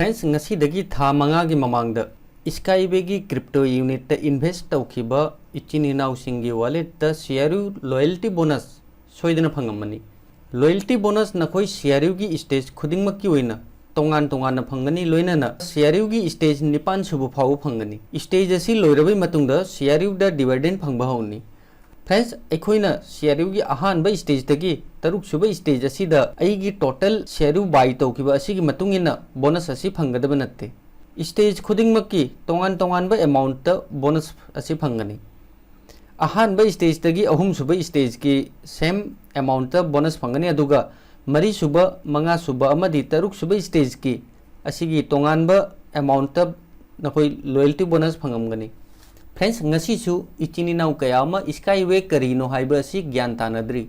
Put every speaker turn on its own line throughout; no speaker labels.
Friends ngasi था मंगा की ममांग स्काईवे की क्रिप्टो यूनिट इन्वेस्ट तौखिबा इचिन इनाउसिंगी वॉलेट शेयरु लॉयल्टी बोनस सोइदन फंगमनी लॉयल्टी बोनस नखोई शेयरु की स्टेज खुदिंगमक की ओइना तोंगान तोंगान फंगनी लोइना शेयरु की स्टेज निपान सुबु फाउ फंगनी स्टेज असि लोइरबै मतुंगदा शेयरु दा डिविडेंड फंगबा हौनी फ्रेंड्स अखोइना शेयरु की अहानबा स्टेज तगी तरुक सुबा स्टेज असिदा अइगी टोटल शेयरु बाई तौखिबा असिगी मतुंगिना बोनस असी फंगदबा नत्ते स्टेज खुदिंगमक्की तोंगान तोंगानबा अमाउंट बोनस असी फंगनी अहानबा स्टेज तगी अहुम सुबा स्टेज की सेम अमाउंट बोनस फंगनी अदुगा मरी सुबा मंगा सुबा अमदी तरुक सुबा स्टेज की असिगी तोंगानबा अमाउंट नखोई लॉयल्टी बोनस फंगमगनी friends ngasisu ichini kayama skyway karino haiba asi gyan tanadri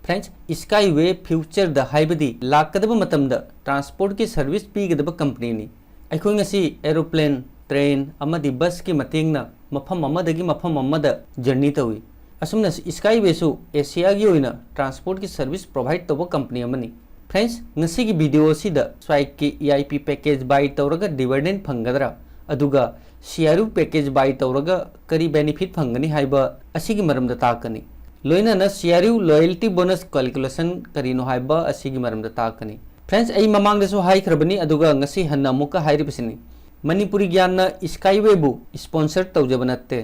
friends Skyway future द हाइबदी लाकदब मतमदा ट्रांसपोर्ट की सर्विस पीगदब कंपनी नि अखोई ngasi एरोप्लेन ट्रेन अमदी बस की मतेंगना मफम अमदगी मफम अमदा जर्नी तवी असुमना स्काईवे सु एशिया की ओइना ट्रांसपोर्ट की सर्विस प्रोवाइड तब कंपनी अमनी फ्रेंड्स ngasi की वीडियो सिदा स्वाइक की EIP पैकेज बाय तौरगा डिविडेंड फंगदरा अदुगा शेयरु पैकेज बाय तौरगा करी बेनिफिट फंगनी हाइबा असिगी मरमदा ताकनी लोइना शेयरु लॉयल्टी बोनस कैलकुलेशन करीनो हाइबा असिगी मरमदा ताकनी फ्रेंड्स आई ममांगदसु हाइखरबनी अदुगा ngasi हन्ना मुका हाइरिबसिनी मणिपुरी ज्ञान स्काईवे बु स्पॉन्सर तौजब नत्ते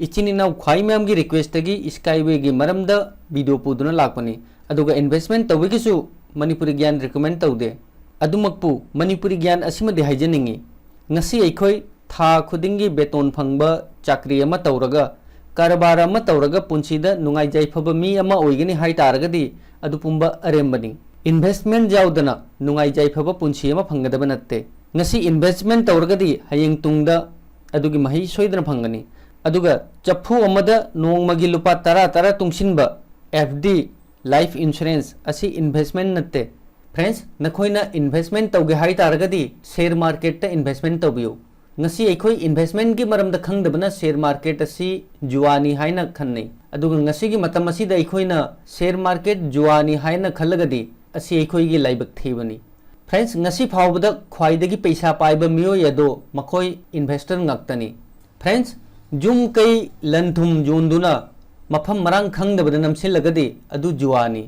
इचिन इनाउ ख्वाई मैम की रिक्वेस्ट की स्काईवे की मरमदा वीडियो पुदुना लाकपनी अदुगा इन्वेस्टमेंट तौबगिसु मणिपुरी ज्ञान रिकमेंड तौदे अदुमकपु मणिपुरी ज्ञान असिमदि हाइजनिंगी ngasi अखोई था खुदिंगी बेतोन फंगबा चाकरी अमा तौरगा कारबार अमा तौरगा पुंसीदा नुंगाई जाइफबा मी अमा ओइगनी हाइ तारगदी अदु पुंबा अरेमबनी इन्वेस्टमेंट जाउदना नुंगाई जाइफबा पुंसी अमा फंगदबा नत्ते ngasi इन्वेस्टमेंट तौरगदी हयेंग तुंगदा अदुगी मही सोइदना फंगनी अदुगा चफु अमदा नोंगमगी लुपा तरा तरा तुंगसिनबा FD लाइफ इंश्योरेंस असी इन्वेस्टमेंट नत्ते फ्रेंड्स नखोइना इन्वेस्टमेंट तौगे हाइ तारगदी शेयर मार्केट ता इन्वेस्टमेंट तौबियो ngasi अखोई इन्वेस्टमेंट की मरमदा खंगदबना शेयर मार्केट असी जुआनी हाइना खन्नै अदुगा ngasi की मतम असिदा अखोइना शेयर मार्केट जुआनी हाइना खल्लगदी असी अखोई की लाइबक थेबनी फ्रेंड्स ngasi फावबदा ख्वाइदगी पैसा पाइबा मियोय अदो मखोई इन्वेस्टर ngक्तनी फ्रेंड्स जुम कई लनथुम जोंदुना मफम मरांग खंगदबदा नमसिलगदी अदु जुआनी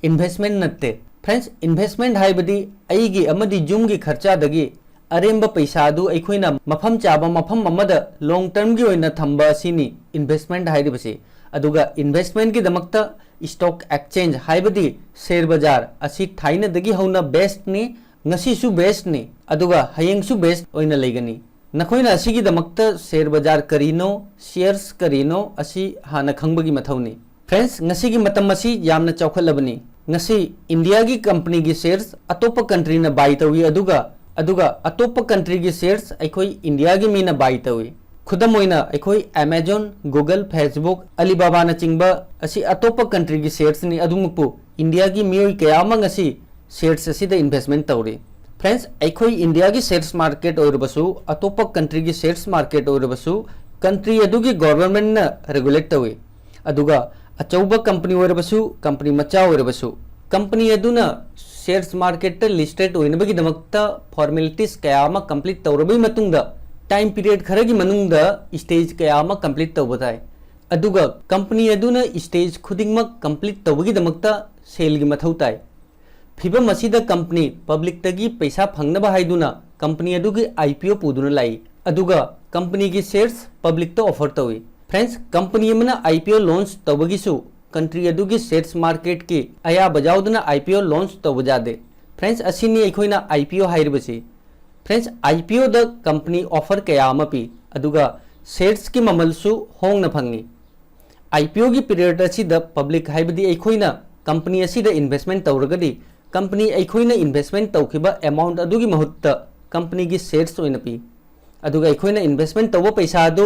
इन्वेस्टमेंट नत्ते फ्रेंड्स इन्वेस्टमेंट हाइबदी अइगी अमदी जुम की खर्चादगी अरेंब पैसादु अखोइना मफम चाबा मफम अमदा लॉन्ग टर्म की ओइना थंबा असिनी इन्वेस्टमेंट हाइरिबसे अदुगा इन्वेस्टमेंट की दमक्ता स्टॉक एक्सचेंज हाइबदी शेयर बाजार असी थाइनदगी हौना बेस्ट नि ngasi सु बेस्ट नि अदुगा हयेंग सु बेस्ट ओइना लेगनी नखोइना असिगी दमक्ता शेयर बाजार करीनो शेयर्स करीनो असी हाना खंगबगी मथौनी फ्रेंड्स ngasi की मतम असी यामना चौखलबनी ngasi इंडिया की कंपनी की शेयर्स अतोप कंट्री ना बाय तवी अदुगा अतोप कंट्री की शेयर्स अखोई इंडिया की मीना बाय तवी खुदम ओइना अखोई Amazon गूगल फेसबुक अलीबाबा ना चिंगबा असी अतोप कंट्री की शेयर्स नि अदुमुपु इंडिया की मियोई कयामा ngasi शेयर्स असिदा इन्वेस्टमेंट तौरी फ्रेंड्स अखोई इंडिया की शेयर्स मार्केट ओइरबसु अतोप कंट्री की शेयर्स मार्केट ओइरबसु कंट्री अदुगी गवर्नमेंट ना रेगुलेट तवी अदुगा अचौबा कंपनी ओइरबसु कंपनी मचा ओइरबसु कंपनी अदुना शेयर्स मार्केट लिस्टेड ओइनबगी दमक्ता फॉर्मेलिटीज कयामा कंप्लीट तौरबई मतुंगदा टाइम पीरियड खरगी मनुंगदा स्टेज कयामा कंप्लीट तौबताय अदुगा कंपनी अदुना स्टेज खुदिंगमक कंप्लीट तौबगी दमक्ता सेल की मथौ ताय फिबम असिदा कंपनी पब्लिक तगी पैसा फंगनबा हाइदुना कंपनी अदुगी IPO पुदुना लाई अदुगा कंपनी की शेयर्स पब्लिक तो ऑफर तौई फ्रेंड्स कंपनी अमना IPO लॉन्च तौबगिसु कंट्री अदुगी शेयर्स मार्केट की अया बजाउदना IPO लॉन्च तौबजादे फ्रेंड्स असिनी अखोइना IPO हाइरबसी फ्रेंड्स IPO द कंपनी ऑफर कयामा पी अदुगा शेयर्स की ममलसु होंगना फंगी IPO की पीरियड असिदा पब्लिक हाइबदी अखोइना कंपनी असिदा इन्वेस्टमेंट तौरगदी कंपनी अखोइना इन्वेस्टमेंट तौखिबा अमाउंट अदुगी महुत्ता कंपनी की शेयर्स ओइना पी अदुगा अखोइना इन्वेस्टमेंट तौबा पैसा अदु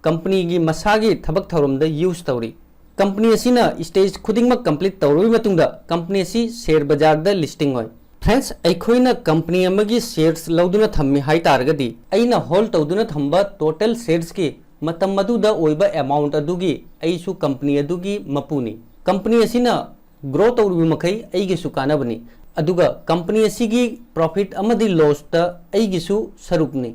कंपनी की मसागी थबक थौरमदा यूज तौरी कंपनी असिना स्टेज खुदिंगमक कंप्लीट तौरबी मतुंगदा कंपनी असि शेयर बाजार द लिस्टिंग होय फ्रेंड्स अखोइना कंपनी अमगी शेयर्स लौदुना थम्मी हाइ तारगदी अइना होल्ड तौदुना थंबा टोटल शेयर्स की मतम मदुदा ओइबा अमाउंट अदुगी अइसु कंपनी अदुगी मपुनी कंपनी असिना ग्रो तौरबी मखै अइगे सुकानबनी अदुगा कंपनी असिगी प्रॉफिट अमदी लॉस ता अइगिसु सरुपनी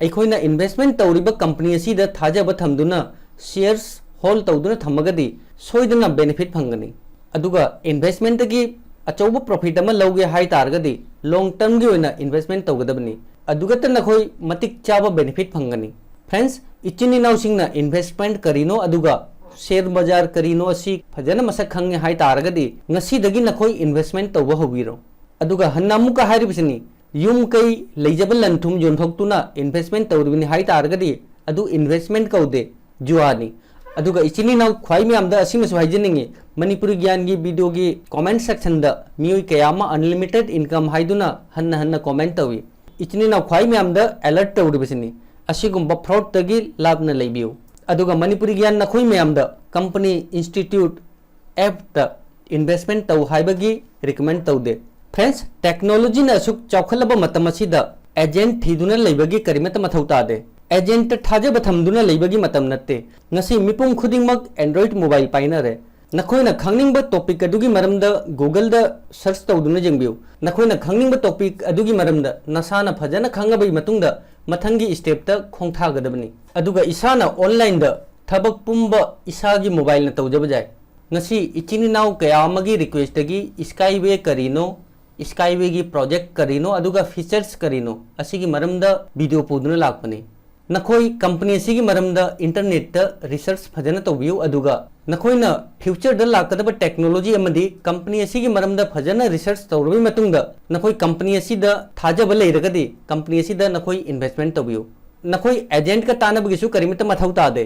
अखोइना इन्वेस्टमेंट तौरिबा कंपनी असिदा थाजबा थमदुना शेयर्स होल्ड तौदुना थमगदी सोइदना बेनिफिट फंगनी अदुगा इन्वेस्टमेंट की अचौब प्रॉफिट अमा लौगे हाई तारगदी लॉन्ग टर्म की ओइना इन्वेस्टमेंट तौगदबनी अदुगत नखोई मतिक चाबा बेनिफिट फंगनी फ्रेंड्स इचिन इनाउसिंगना इन्वेस्टमेंट करिनो अदुगा शेयर बाजार करिनो असि फजन मसक खंगे हाई तारगदी ngasi नखोई इन्वेस्टमेंट तौबा होबिरो अदुगा हन्नामुका हारिबिसनी युम कई लेजब लंथुम योंथोक्तुना इन्वेस्टमेंट तौरिबिनी हाई तारगदी अदु इन्वेस्टमेंट कौदे जुआनी अदुगा इचिनी नाउ ख्वाई म्यामदा असिमसु हाइजनिंगी मणिपुरी ज्ञान की वीडियो की कमेंट सेक्शन दा मियोई कयामा अनलिमिटेड इनकम हाइदुना हन्ना हन्ना कमेंट तवी इचिनी नाउ ख्वाई म्यामदा अलर्ट तौरिबिसनी असिगुम्बा फ्रॉड तगी लाभना लेबियो अदुगा मणिपुरी ज्ञान नखोई म्यामदा कंपनी इंस्टीट्यूट एप ता इन्वेस्टमेंट तौ हाइबगी रिकमेंड तौदे फ्रेंड्स टेक्नोलॉजी ना सुख चौखलबा मतम असिदा एजेंट थीदुना लेबगी करिमत मथौ तादे एजेंट थाजब थमदुना लेबगी मतम नत्ते ngasi मिपुम खुदिंगमक एंड्रॉइड मोबाइल पाइनरे नखोइना खंगनिंगबा टॉपिक अदुगी मरमदा गूगल दा सर्च तौदुना जंगबियो नखोइना खंगनिंगबा टॉपिक अदुगी मरमदा नसाना फजना खंगबई मतुंगदा मथंगी स्टेप ता खोंगथागदबनी अदुगा इसाना ऑनलाइन दा थबक पुंबा इसागी मोबाइल न तौजब जाय ngasi इचिनी नाउ कयामगी रिक्वेस्ट गी स्काईवे करिनो स्काईवे की प्रोजेक्ट करिनो अदुगा फीचर्स करिनो असिगी मरमदा वीडियो पुदुना लाकपने नखोई कंपनी असिगी मरमदा इंटरनेट ता रिसर्च फजना तौबियो अदुगा नखोइना फ्यूचर दा लाकदबा टेक्नोलॉजी अमदी कंपनी असिगी मरमदा फजना रिसर्च तौरबी मतुंगदा नखोई कंपनी असिदा थाजब लेरगदी कंपनी असिदा नखोई इन्वेस्टमेंट तौबियो नखोई एजेंट का तानबगिसु करिमत मथौ तादे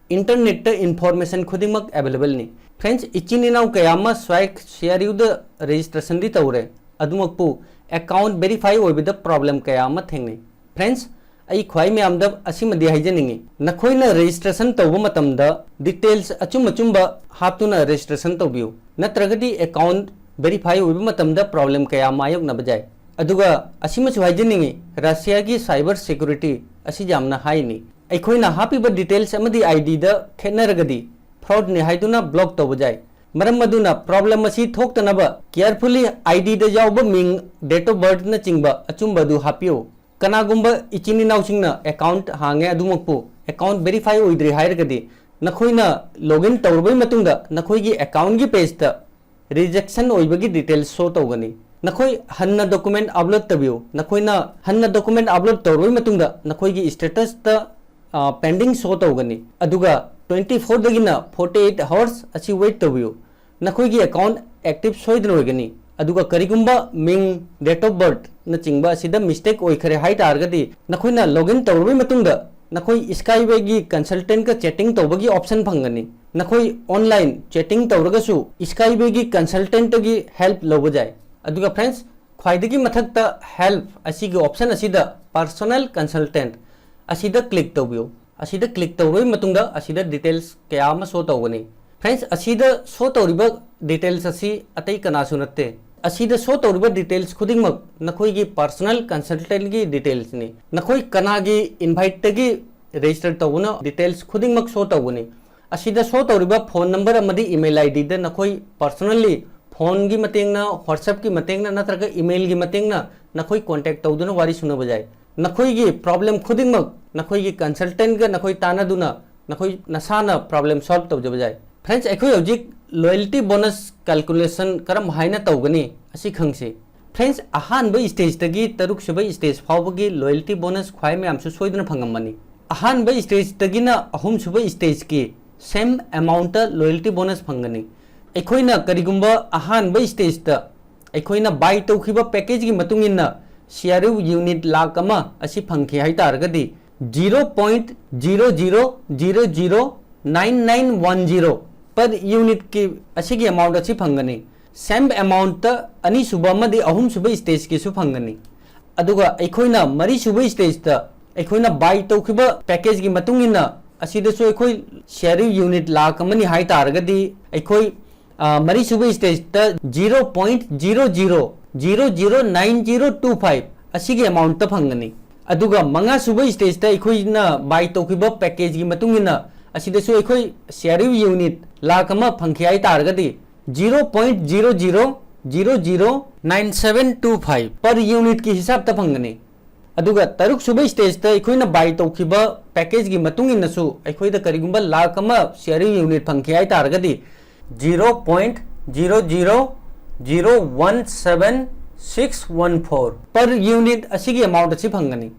इंटरनेट ता इन्फॉर्मेशन खुदिमक अवेलेबल नि फ्रेंड्स इचिनी नाउ कयामा स्वाइक शेयरयुद रजिस्ट्रेशन दी तौरे अदुमकपु अकाउंट वेरीफाई ओइबदा प्रॉब्लम कयामा थेंगने फ्रेंड्स आई ख्वाई म्यामदा असिमदि हाइजनिंगी नखोइना रजिस्ट्रेशन तौबा मतमदा डिटेल्स अचुम अचुम्बा हापतुना रजिस्ट्रेशन तौबियो नत्रगदी अकाउंट वेरीफाई ओइबा मतमदा प्रॉब्लम कयामा आयोगना बजाय अदुगा असिमसु हाइजनिंगी रशिया की साइबर सिक्योरिटी असि जामना हाइनी अखोइना हापिबा डिटेल्स अमदी आईडी दा खेनरगदी फ्रॉड ने हाइदुना ब्लॉक तौबा जाय मरम मदुना प्रॉब्लम असी थोक्तनबा केयरफुली आईडी दा यावबा मिंग डेट ऑफ बर्थ न चिंगबा अचुम्बदु हापियो कनागुम्बा इचिनी नाउसिंगना अकाउंट हांगे अदुमकपु अकाउंट वेरीफाई ओइद्रि हाइरगदी नखोइना लॉगिन तौरबई मतुंगदा नखोइगी अकाउंट की पेज ता रिजेक्शन ओइबगी डिटेल्स शो तौगनी नखोई हन्ना डॉक्यूमेंट अपलोड तबियो नखोइना हन्ना डॉक्यूमेंट अपलोड तौरबई मतुंगदा नखोइगी स्टेटस ता पेंडिंग शो तौगनी अदुगा 24 दगिना 48 आवर्स अच्छी वेट तबियो नखोइगी अकाउंट एक्टिव सोइदन होगनी अदुगा करिगुम्बा मिंग डेट ऑफ बर्थ न चिंगबा असिदा मिस्टेक ओइखरे हाइ तारगदी नखोइना लॉगिन तौरबई मतुंगदा नखोई स्काईवे की कंसल्टेंट का चैटिंग तौबगी ऑप्शन फंगनी नखोई ऑनलाइन चैटिंग तौरगसु स्काईवे की कंसल्टेंट की हेल्प लौब जाय अदुगा फ्रेंड्स ख्वाइदगी मथक्ता हेल्प असिगी ऑप्शन असिदा पर्सनल कंसल्टेंट असिदा क्लिक तौबियो असिदा क्लिक तौरबई मतुंगदा असिदा डिटेल्स कया अमा शो तौगनी फ्रेंड्स असिदा शो तौरिबा डिटेल्स असि अतई कनासु नत्ते असिदा शो तौरिबा डिटेल्स खुदिंगमक नखोइगी पर्सनल कंसल्टेंट की डिटेल्स नि नखोई कनागी इनवाइट तगी रजिस्टर तौबना डिटेल्स खुदिंगमक शो तौगनी असिदा शो तौरिबा फोन नंबर अमदी ईमेल आईडी दा नखोई पर्सनली फोन की मतेंगना व्हाट्सएप की मतेंगना नत्रगा ईमेल की मतेंगना नखोई कांटेक्ट तौदुना वारी सुनो बजाय नखोइगी प्रॉब्लम खुदिंगमक नखोइगी कंसल्टेंट गा नखोई तानादुना नखोई नसाना प्रॉब्लम सॉल्व तौज बजाय फ्रेंड्स अखोई हौजिक लॉयल्टी बोनस कैलकुलेशन करम हाइना तौगनी असि खंगसे फ्रेंड्स अहानब स्टेज तगी तरुक सुब स्टेज फावबगी लॉयल्टी बोनस ख्वाई म्यामसु सोइदना फंगमनी अहानब स्टेज तगिना अहुम सुब स्टेज की सेम अमाउंट लॉयल्टी बोनस फंगनी अखोइना करिगुम्बा अहानब स्टेज ता अखोइना बाय तौखिबा पैकेज की मतुंगिना शेयर यूनिट लाख अमा असि फंखे हाइ तारगदी 0.00009910 पर यूनिट की असिगी अमाउंट असि फंगनी सेम अमाउंट अनी सुबह अमदी अहुम सुबह स्टेज की सु फंगनी अदुगा अखोइना मरी सुबह स्टेज ता अखोइना बाय तौखिबा पैकेज की मतुंगिना असिदसु अखोइ शेयर यूनिट लाख अमनी हाइ तारगदी अखोइ मरी सुबह स्टेज ता 0.00009025 असिगी अमाउंट ता फंगनी अदुगा मंगा सुबह स्टेज ता अखोइना बाय तौखिबा पैकेज की मतुंगिना असिदसु अखोइ शेयर यूनिट लाख अमा फंखे हाइ तारगदी 0.00 0.009725 पर यूनिट की हिसाब ता फंगनी अदुगा तरुक सुबह स्टेज ता अखोइना बाय तौखिबा पैकेज की मतुंग इन्नसु अखोइदा करिगुंबा लाख अमा शेयरिंग यूनिट फंखे हाय तारगदी 0.00017614 पर यूनिट असिगी अमाउंट असि फंगनी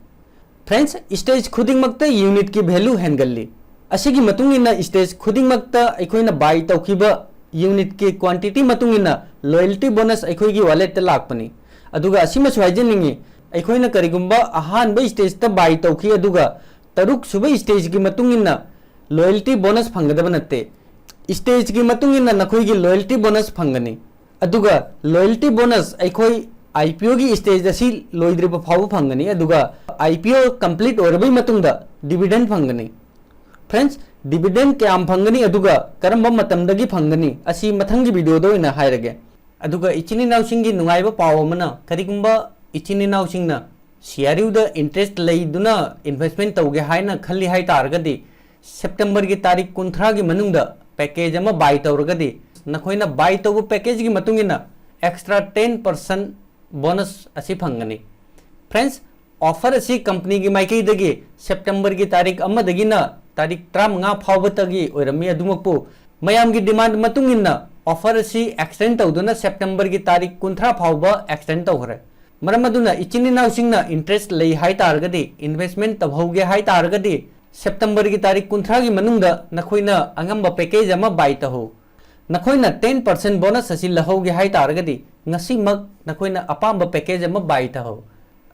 फ्रेंड्स स्टेज खुदिंग मक्ता यूनिट की वैल्यू हेनगल्ली असिगी मतुंग इन्ना स्टेज खुदिंग मक्ता अखोइना बाय तौखिबा यूनिट की क्वांटिटी मतुंग इन्ना लॉयल्टी बोनस अखोइगी वॉलेट ता लाखपनी अदुगा असिमा स्वाइजनिंगी अखोइना करिगुंबा अहानबा स्टेज ता बाय तौखी अदुगा तरुक सुबह स्टेज की मतुंग इन्ना लॉयल्टी बोनस फंगदबा नत्ते स्टेज की मतुंग इन्ना नखोइगी लॉयल्टी बोनस फंगनी अदुगा लॉयल्टी बोनस अखोइ IPO की स्टेज असी लोइद्रिबा फाउ फंगनी अदुगा IPO कंप्लीट ओरबई मतुंगदा डिविडेंड फंगनी फ्रेंड्स डिविडेंड क्याम फंगनी अदुगा करंबा मतमदगी फंगनी असी मथंगी वीडियो दो इना हायरगे अदुगा इचिनी नाउसिंगी नुंगाइबा पाव अमना करिगुंबा इचिनी नाउसिंगना CRU दा इंटरेस्ट लैदुना इन्वेस्टमेंट तौगे हायना खल्ली हाय तारगदी सेप्टेम्बर की तारीख 30 की मनुंगदा पैकेज अमा बाय तौरगदी नखोइना बाय तौबा पैकेज की मतुंगिना एक्स्ट्रा 10% बोनस असी फंगनी फ्रेंड्स ऑफर असी कंपनी की माइकईदगी सेप्टेम्बर की तारीख अमदगिना तारीख 35 फावबतगी ओइरमी अदुमकपु मयाम की डिमांड मतुंगिना ऑफर असी एक्सटेंड तौदुना सेप्टेम्बर की तारीख 30 फावबा एक्सटेंड तौहरे मरम अदुना इचिनी नाउसिंगना इंटरेस्ट लई हाय तारगदी इन्वेस्टमेंट तबहौगे हाय तारगदी सेप्टेम्बर की तारीख 30 की मनुंगदा नखोइना अंगंबा पैकेज अमा बाय तहो नखोइना 10% बोनस असी लहौगे हाय तारगदी ngasimak nakoina apamba package ama buy ta ho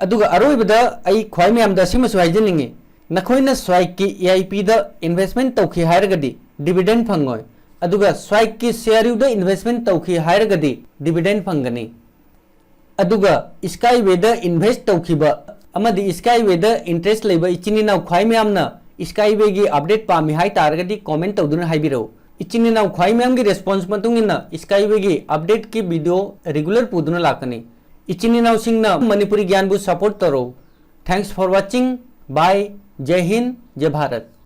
aduga aroibada ai khwai myam da sima swaijeningi nakoina swike ki EIP da investment tawkhi hairagadi dividend phangoi aduga swike ki share da investment tawkhi hairagadi dividend phangani aduga skyway da invest tawkhiba amadi skyway da interest leiba ichini naw khwai myam na skyway gi update pami hai taragadi comment tawduna haibiro इचिनी नाउ ख्वाई ma'am की response मतुंगिना Skyway की update की video regular पुदुना लाकनी इचिनी नाउ सिंगना मणिपुरी ज्ञान बु सपोर्ट तरो थैंक्स फॉर वाचिंग बाय जय हिंद जय भारत।